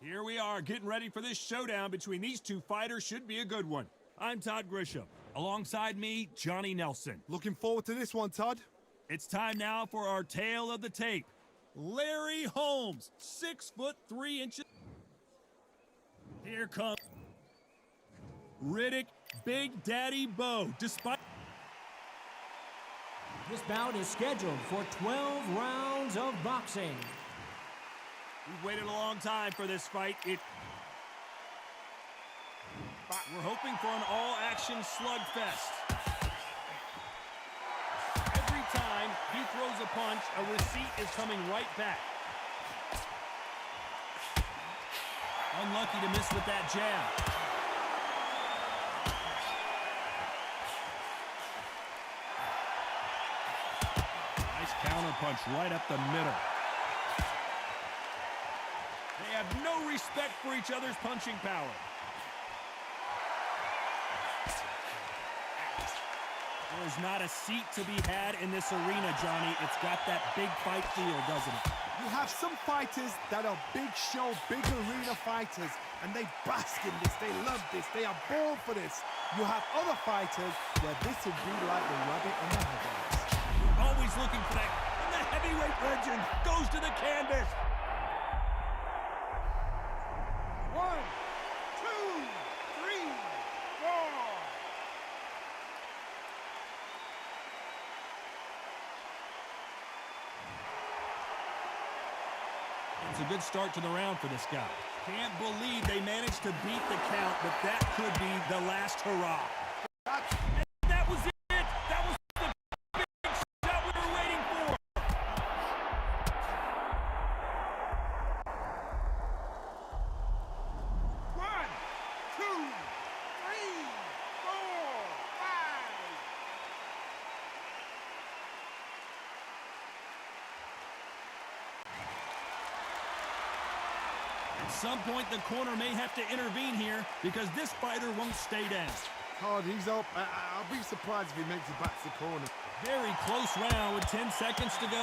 Here we are, getting ready for this showdown between these two fighters. Should be a good one. I'm Todd Grisham. Alongside me, Johnny Nelson. Looking forward to this one, Todd. It's time now for our tale of the tape. Larry Holmes, 6'3". Here comes Riddick, Big Daddy Bowe. Despite this bout is scheduled for 12 rounds of boxing. We've waited a long time for this fight. We're hoping for an all-action slugfest. Every time he throws a punch, a receipt is coming right back. Unlucky to miss with that jab. Nice counter punch right up the middle. They have no respect for each other's punching power. There's not a seat to be had in this arena, Johnny. It's got that big fight feel, doesn't it? You have some fighters that are big show, big arena fighters, and they bask in this, they love this, they are born for this. You have other fighters where this would be like the rabbit in the headlights. You're always looking for that, and the heavyweight legend goes to the canvas. 1, 2, 3, 4. It's a good start to the round for this guy. Can't believe they managed to beat the count, but that could be the last hurrah. And that was it. That was the big shot we were waiting for. One, two, three, 4, 5. At some point, the corner may have to intervene here because this fighter won't stay down. Todd, he's up. I'll be surprised if he makes it back to the corner. Very close round with 10 seconds to go.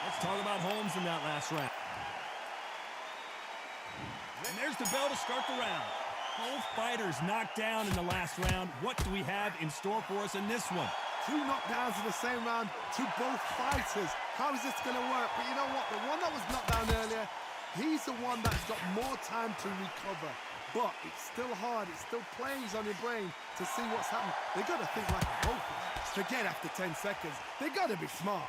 Let's talk about Holmes in that last round. And there's the bell to start the round. Both fighters knocked down in the last round. What do we have in store for us in this one? 2 knockdowns in the same round to both fighters. How is this going to work? But you know what? The one that was knocked down earlier, he's the one that's got more time to recover. But it's still hard. It still plays on your brain to see what's happened. They got to think like a focus. Forget after 10 seconds. They got to be smart.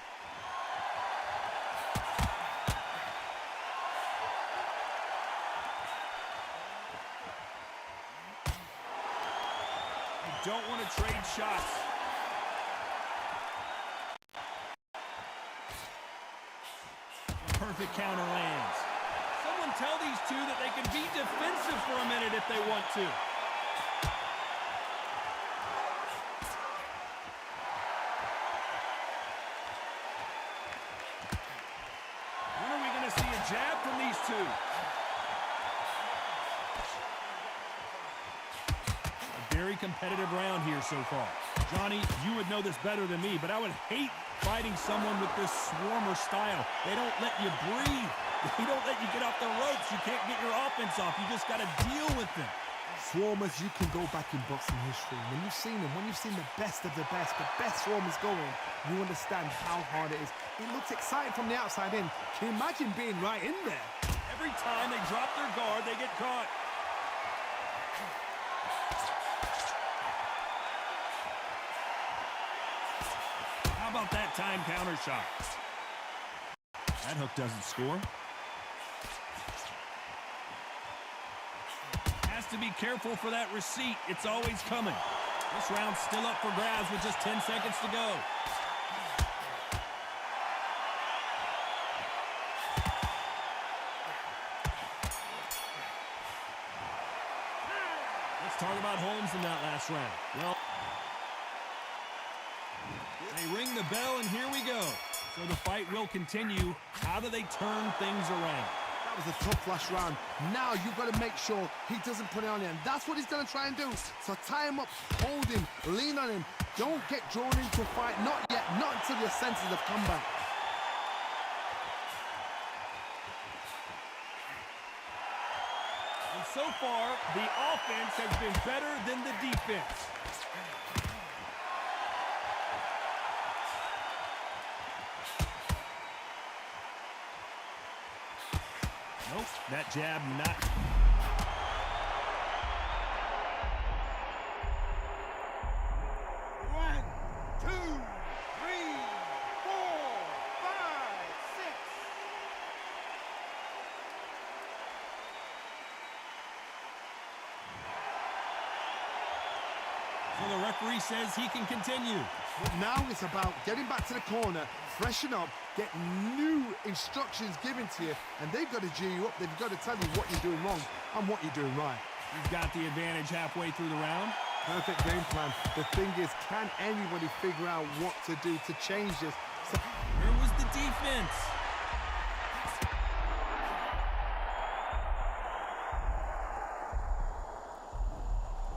Don't want to trade shots. The perfect counter lands. Someone tell these two that they can be defensive for a minute if they want to. When are we going to see a jab from these two? Very competitive round here so far. Johnny, you would know this better than me, but I would hate fighting someone with this swarmer style. They don't let you breathe. They don't let you get off the ropes. You can't get your offense off. You just got to deal with them. Swarmers, you can go back in boxing history. When you've seen them, when you've seen the best swarmers going, you understand how hard it is. It looks exciting from the outside in. Can you imagine being right in there? Every time they drop their guard, they get caught. How about that time counter shot? That hook doesn't score. Has to be careful for that receipt. It's always coming. This round's still up for grabs with just 10 seconds to go. Let's talk about Holmes in that last round. Well, they ring the bell, and here we go. So the fight will continue. How do they turn things around? Now was a tough last round. Now you've got to make sure he doesn't put it on you, and that's what he's going to try and do. So tie him up, hold him, lean on him. Don't get drawn into a fight. Not yet, not until your senses have come back. And so far, the offense has been better than the defense. Nope, that jab not. One, two, three, four, five, six. So the referee says he can continue. Now it's about getting back to the corner, freshen up, get new instructions given to you, and they've got to G you up. They've got to tell you what you're doing wrong and what you're doing right. He's got the advantage halfway through the round. Perfect game plan. The thing is, can anybody figure out what to do to change this? So Where was the defense?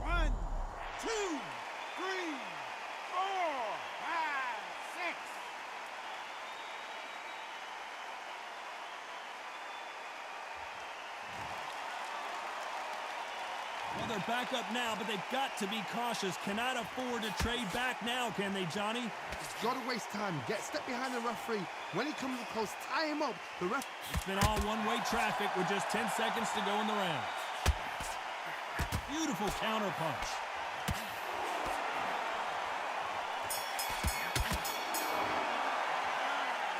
one, two, three, four, five, six. Well, they're back up now, but they've got to be cautious. Cannot afford to trade back now, can they, Johnny? Got to waste time. Get step behind the referee. When he comes up close, tie him up. The ref. It's been all one-way traffic with just 10 seconds to go in the round. Beautiful counter punch.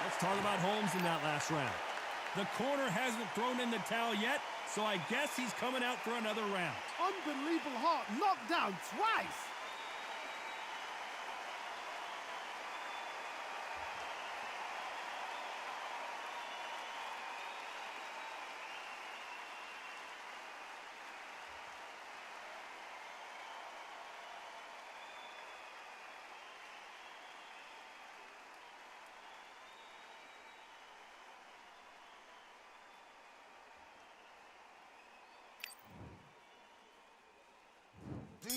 Let's talk about Holmes in that last round. The corner hasn't thrown in the towel yet, so I guess he's coming out for another round. Unbelievable heart. Knocked down twice.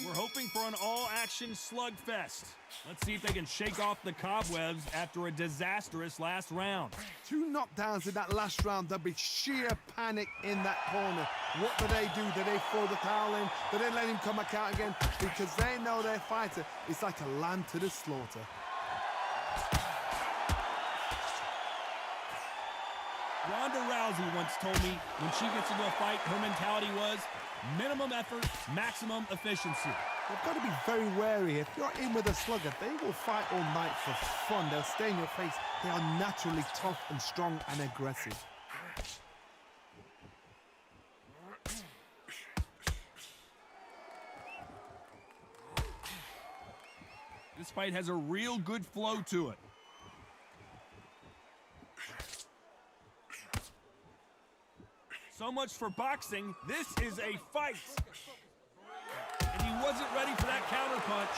We're hoping for an all-action slugfest. Let's see if they can shake off the cobwebs after a disastrous last round. 2 knockdowns in that last round. There'll be sheer panic in that corner. What do? Do they throw the towel in? Do they let him come back out again? Because they know their fighter is like a lamb to the slaughter. Ronda Rousey once told me when she gets into a fight, her mentality was minimum effort, maximum efficiency. You've got to be very wary. If you're in with a slugger, they will fight all night for fun. They'll stay in your face. They are naturally tough and strong and aggressive. This fight has a real good flow to it. So much for boxing. This is a fight. And he wasn't ready for that counter punch.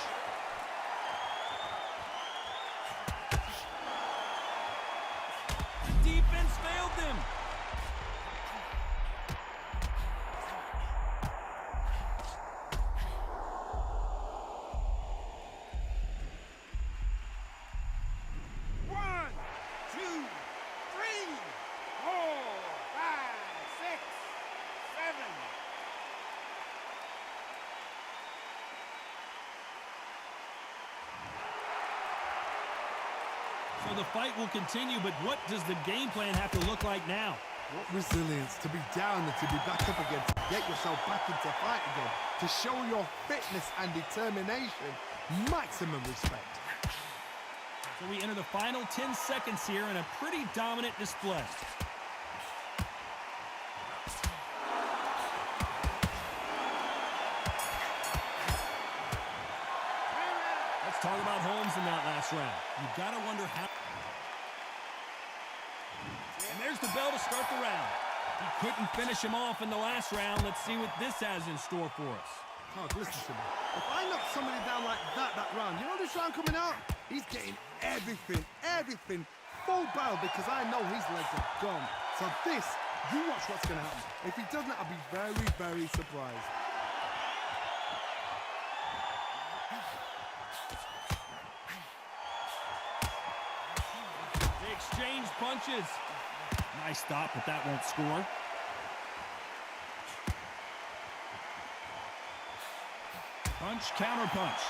The defense failed them. One, two, three, four, five, six, seven. So the fight will continue, but what does the game plan have to look like now? What resilience to be down and to be back up again, to get yourself back into fight again, to show your fitness and determination. Maximum respect. So we enter the final 10 seconds here in a pretty dominant display. Let's talk about Holmes in that last round. You've got to wonder how... And there's the bell to start the round. He couldn't finish him off in the last round. Let's see what this has in store for us. Oh, listen to me. If I knock somebody down like that round, you know this round coming out? He's getting everything, full barrel, because I know his legs are gone. So this You watch what's going to happen. If he doesn't, I'll be very, very surprised. They exchange punches. Nice stop, but that won't score. Punch, counter punch.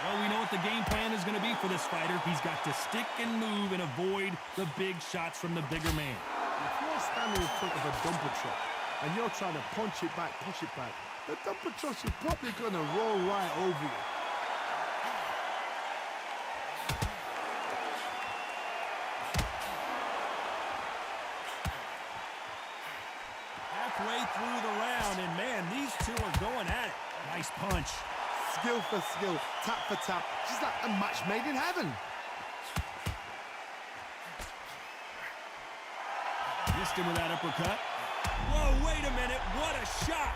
Well, we know what the game plan is going to be for this fighter. He's got to stick and move and avoid the big shots from the bigger man. If you're standing in front of a dumper truck and you're trying to punch it back, push it back, the dumper truck is probably going to roll right over you. Halfway through the round, and man, these two are going at it. Nice punch. Skill for skill, tap for tap. She's like a match made in heaven. Missed him with that uppercut. Whoa, wait a minute. What a shot.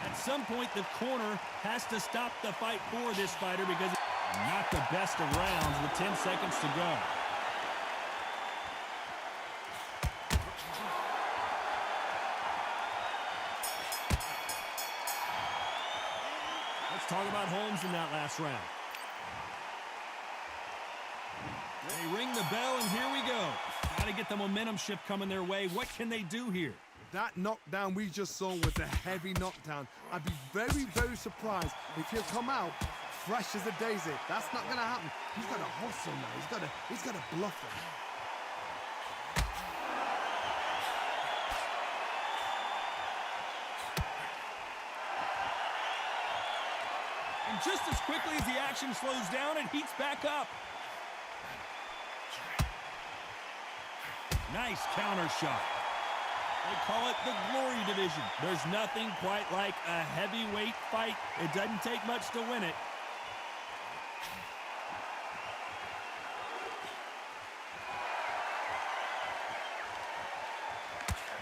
At some point, the corner has to stop the fight for this fighter because not the best of rounds with 10 seconds to go. Let's talk about Holmes in that last round. They ring the bell, and here we go. Got to get the momentum shift coming their way. What can they do here? That knockdown we just saw was a heavy knockdown. I'd be very, very surprised if he'll come out fresh as a daisy. That's not going to happen. He's got to hustle now. He's got to bluff him. And just as quickly as the action slows down, it heats back up. Nice counter shot. They call it the glory division. There's nothing quite like a heavyweight fight. It doesn't take much to win it.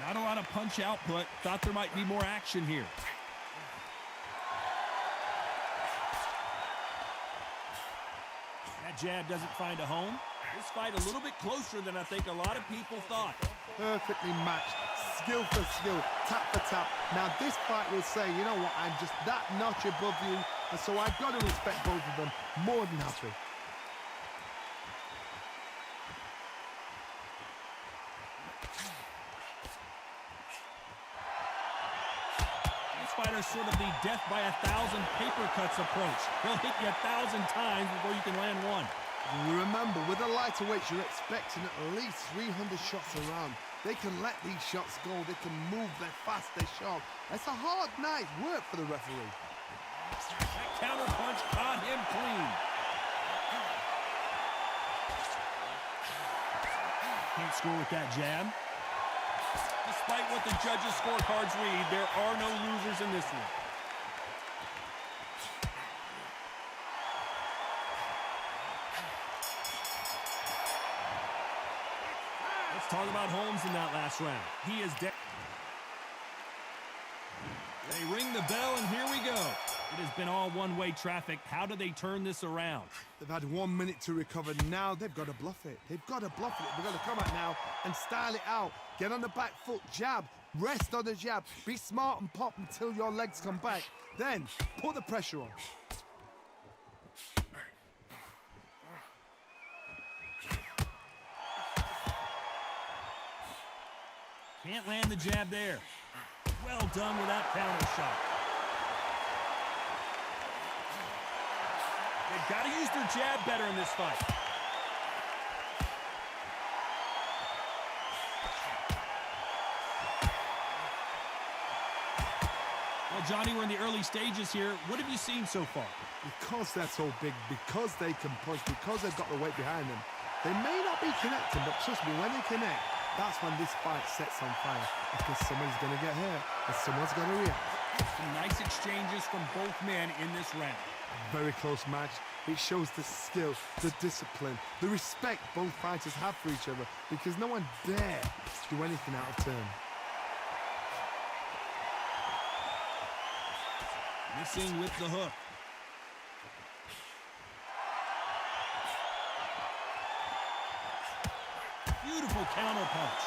Not a lot of punch output. Thought there might be more action here. That jab doesn't find a home. This fight a little bit closer than I think a lot of people thought. Perfectly matched. Skill for skill, tap for tap. Now this fight will say, you know what, I'm just that notch above you, and so I've got to respect both of them more than happy. This fighter's sort of the death by 1,000 paper cuts approach. He'll hit you 1,000 times before you can land one. Remember, with a lighter weight, you're expecting at least 300 shots around. They can let these shots go. They can move. They're fast. They're sharp. It's a hard night's work for the referee. That counter punch caught him clean. Can't score with that jab. Despite what the judges' scorecards read, there are no losers in this one. Talk about Holmes in that last round. He is dead. They ring the bell, and here we go. It has been all one-way traffic. How do they turn this around? They've had 1 minute to recover. Now they've got to bluff it. They've got to bluff it. They've got to come out now and style it out. Get on the back foot, jab, rest on the jab. Be smart and pop until your legs come back. Then put the pressure on. Can't land the jab there. Well done with that counter shot. They've got to use their jab better in this fight. Well, Johnny, we're in the early stages here. What have you seen so far? Because they're so big, because they can punch, because they've got the weight behind them, they may not be connecting, but trust me, when they connect, that's when this fight sets on fire, because somebody's going to get hurt and someone's going to react. Some nice exchanges from both men in this round. Very close match. It shows the skill, the discipline, the respect both fighters have for each other because no one dare do anything out of turn. Missing with the hook. Beautiful counter punch.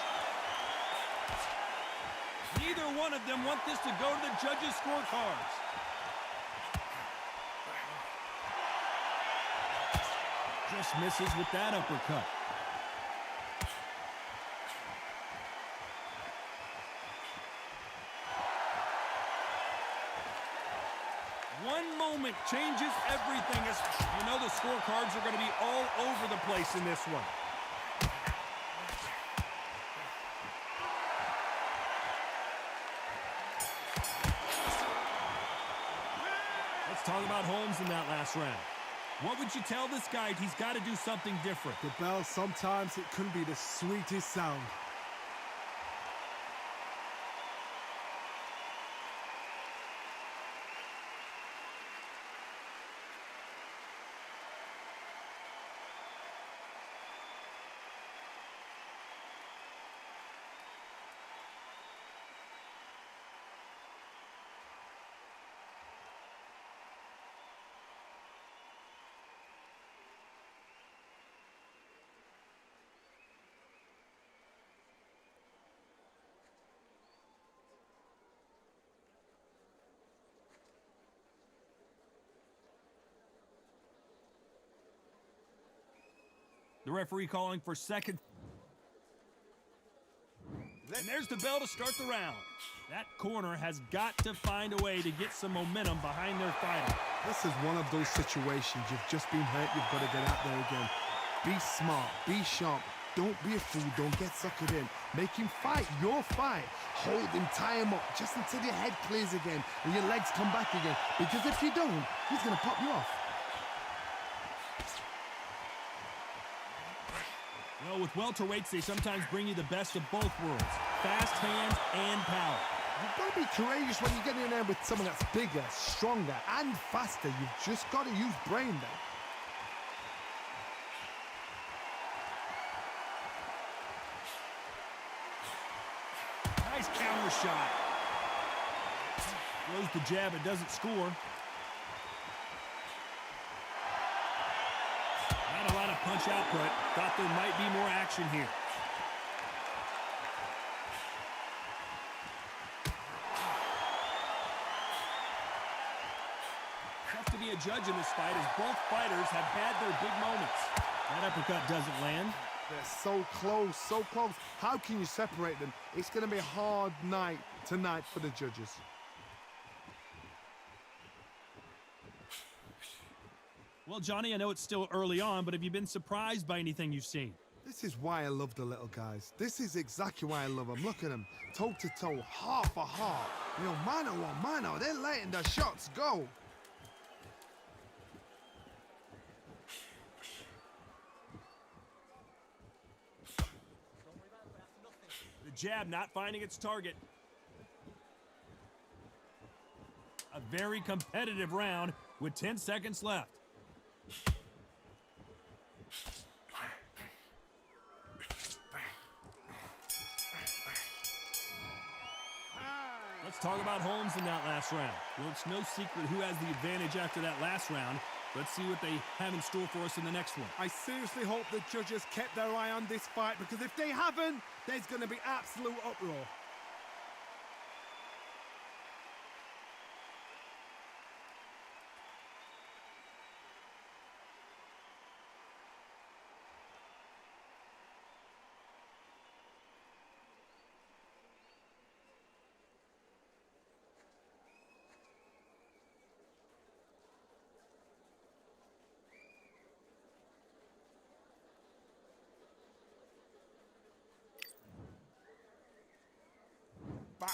Neither one of them want this to go to the judges' scorecards. Just misses with that uppercut. One moment changes everything. As you know, the scorecards are going to be all over the place in this one. Let's talk about Holmes in that last round. What would you tell this guy? He's got to do something different. The bell, sometimes it can be the sweetest sound. The referee calling for second. And there's the bell to start the round. That corner has got to find a way to get some momentum behind their fighter. This is one of those situations. You've just been hurt. You've got to get out there again. Be smart. Be sharp. Don't be a fool. Don't get suckered in. Make him fight your fight. Hold him, tie him up just until your head clears again and your legs come back again. Because if you don't, he's going to pop you off. Well, with welterweights, they sometimes bring you the best of both worlds. Fast hands and power. You've got to be courageous when you get in there with someone that's bigger, stronger, and faster. You've just got to use brain there. Nice counter shot. Throws the jab, it doesn't score. Not a lot of punch output. Thought there might be more action here. Tough to be a judge in this fight as both fighters have had their big moments. That uppercut doesn't land. They're so close, so close. How can you separate them? It's going to be a hard night tonight for the judges. Well, Johnny, I know it's still early on, but have you been surprised by anything you've seen? This is why I love the little guys. This is exactly why I love them. Look at them, toe to toe, heart for heart. You know, mano a mano, they're letting the shots go. The jab not finding its target. A very competitive round with 10 seconds left. Let's talk about Holmes in that last round. Well, it's no secret who has the advantage after that last round. Let's see what they have in store for us in the next one. I seriously hope the judges kept their eye on this fight, because if they haven't, there's going to be absolute uproar.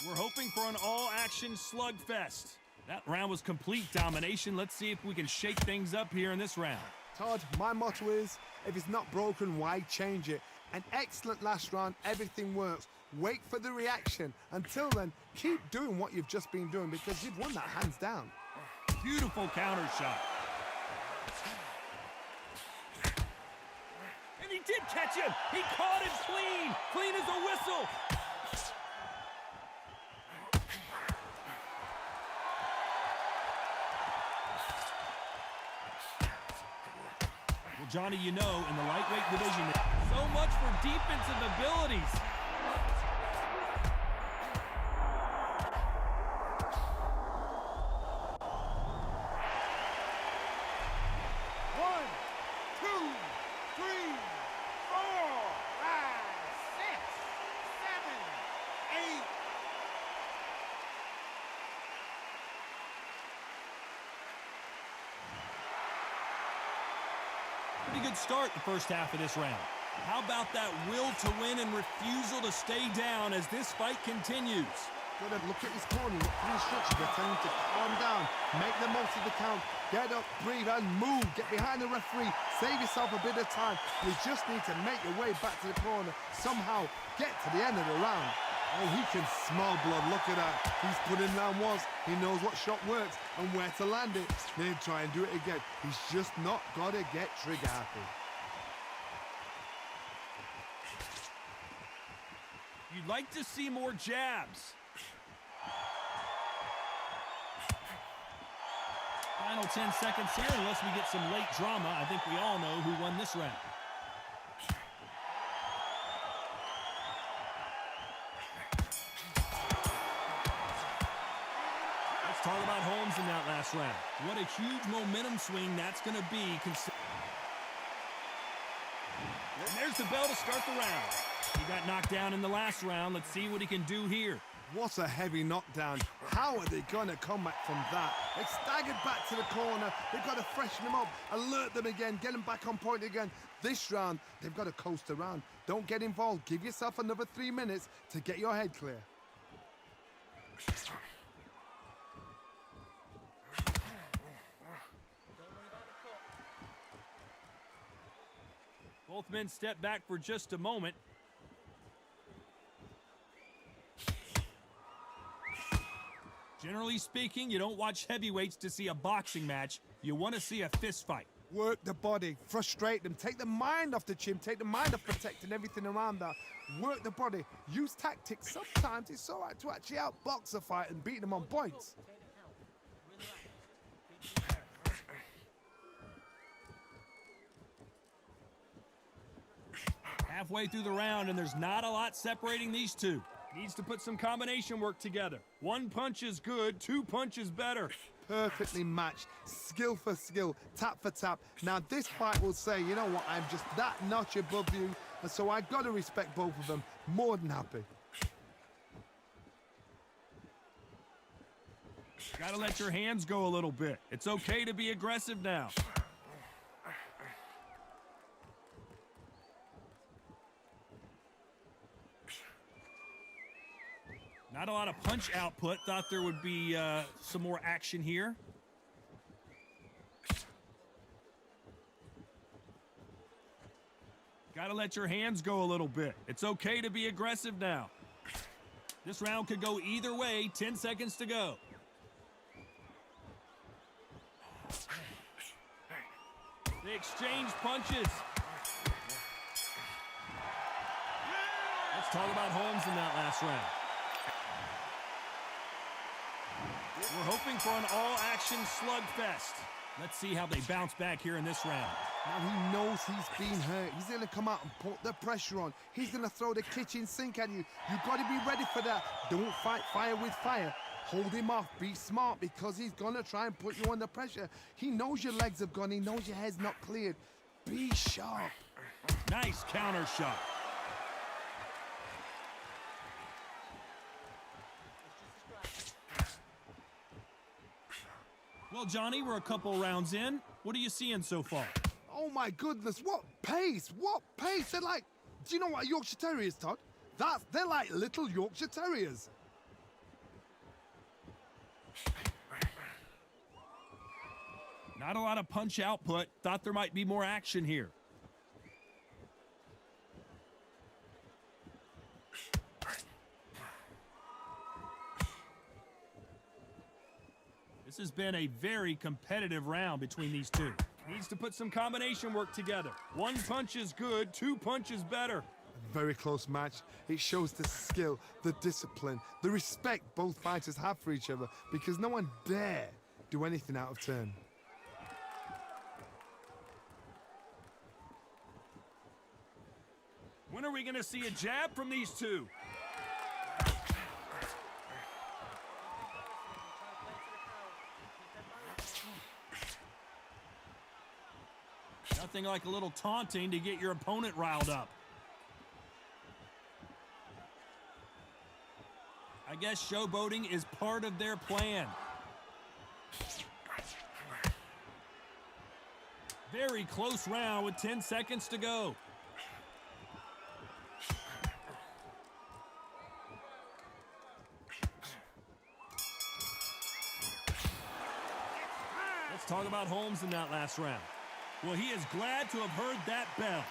We're hoping for an all-action slugfest. That round was complete domination. Let's see if we can shake things up here in this round. Todd, my motto is, If it's not broken, why change it? An excellent last round, everything works. Wait for the reaction. Until then, keep doing what you've just been doing because you've won that hands down. Beautiful counter shot. And he did catch him. He caught him clean. Clean as a whistle. Well, Johnny, you know, in the lightweight division, so much for defensive abilities. Pretty good start the first half of this round. How about that will to win and refusal to stay down as this fight continues? Good, look at his corner, look at his structure. They're telling him to calm down, make the most of the count, get up, breathe, and move. Get behind the referee, save yourself a bit of time. You just need to make your way back to the corner, somehow get to the end of the round. Oh, he can smell blood, look at that. He's put him down once, he knows what shot works and where to land it. Then try and do it again. He's just not got to get trigger happy. You'd like to see more jabs. Final 10 seconds here, unless we get some late drama. I think we all know who won this round. Let's talk about Holmes in that last round. What a huge momentum swing that's going to be. And there's the bell to start the round. He got knocked down in the last round. Let's see what he can do here. What a heavy knockdown. How are they going to come back from that? They staggered back to the corner. They've got to freshen them up, alert them again, get them back on point again. This round, they've got to coast around. Don't get involved. Give yourself another 3 minutes to get your head clear. Both men step back for just a moment. Generally speaking, you don't watch heavyweights to see a boxing match. You want to see a fist fight. Work the body, frustrate them, take the mind off the chin, take the mind off protecting everything around that. Work the body, use tactics. Sometimes it's all right to actually outbox a fight and beat them on points. Halfway through the round, and there's not a lot separating these two. Needs to put some combination work together. One punch is good, 2 punches better. Perfectly matched, skill for skill, tap for tap. Now this fight will say, you know what, I'm just that notch above you, and so I've got to respect both of them. More than happy. Gotta let your hands go a little bit. It's okay to be aggressive now. Not a lot of punch output. Thought there would be some more action here. Gotta let your hands go a little bit. It's okay to be aggressive now. This round could go either way. 10 seconds to go. They exchange punches. Let's talk about Holmes in that last round. We're hoping for an all-action slugfest. Let's see how they bounce back here in this round. Now he knows he's been hurt. He's going to come out and put the pressure on. He's going to throw the kitchen sink at you. You've got to be ready for that. Don't fight fire with fire. Hold him off. Be smart because he's going to try and put you under pressure. He knows your legs have gone. He knows your head's not cleared. Be sharp. Nice counter shot. Well, Johnny, we're a couple rounds in. What are you seeing so far? Oh, my goodness. What pace. What pace. They're like, do you know what a Yorkshire Terrier is, Todd? They're like little Yorkshire Terriers. Not a lot of punch output. Thought there might be more action here. This has been a very competitive round between these two. Needs to put some combination work together. One punch is good, two punches better. Very close match. It shows the skill, the discipline, the respect both fighters have for each other because no one dare do anything out of turn. When are we going to see a jab from these two? Nothing like a little taunting to get your opponent riled up. I guess showboating is part of their plan. Very close round with 10 seconds to go. Let's talk about Holmes in that last round. Well, he is glad to have heard that bell.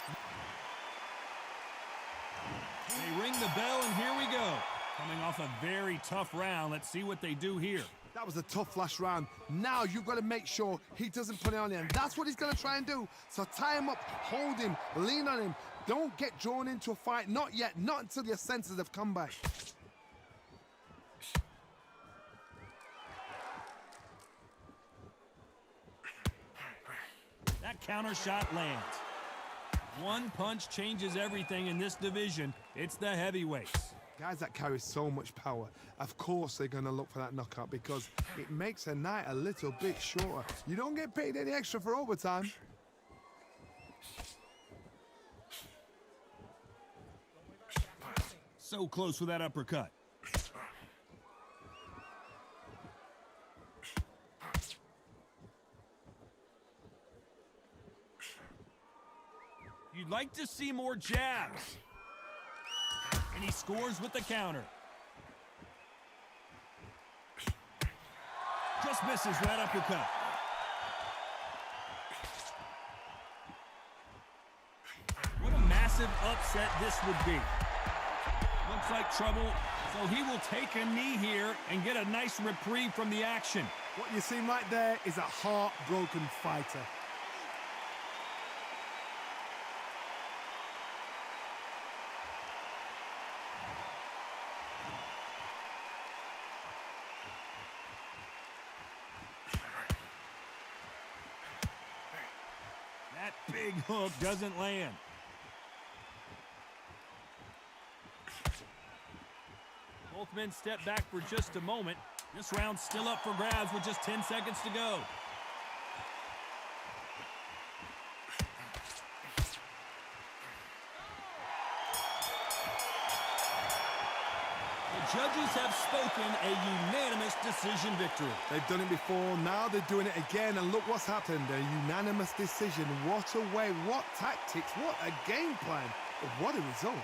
They ring the bell, and here we go. Coming off a very tough round, let's see what they do here. That was a tough last round. Now you've got to make sure he doesn't put it on you, and that's what he's going to try and do. So tie him up, hold him, lean on him. Don't get drawn into a fight. Not yet, not until your senses have come back. That counter shot lands. One punch changes everything in this division. It's the heavyweights. Guys that carry so much power, of course they're going to look for that knockout because it makes a night a little bit shorter. You don't get paid any extra for overtime. So close with that uppercut. You'd like to see more jabs. And he scores with the counter. Just misses that uppercut. What a massive upset this would be. Looks like trouble, so he will take a knee here and get a nice reprieve from the action. What you see right there is a heartbroken fighter. That big hook doesn't land. Both men step back for just a moment. This round's still up for grabs with just 10 seconds to go. The judges have spoken a unanimous decision victory. They've done it before, now they're doing it again, and look what's happened. A unanimous decision. What a way, what tactics, what a game plan. What a result.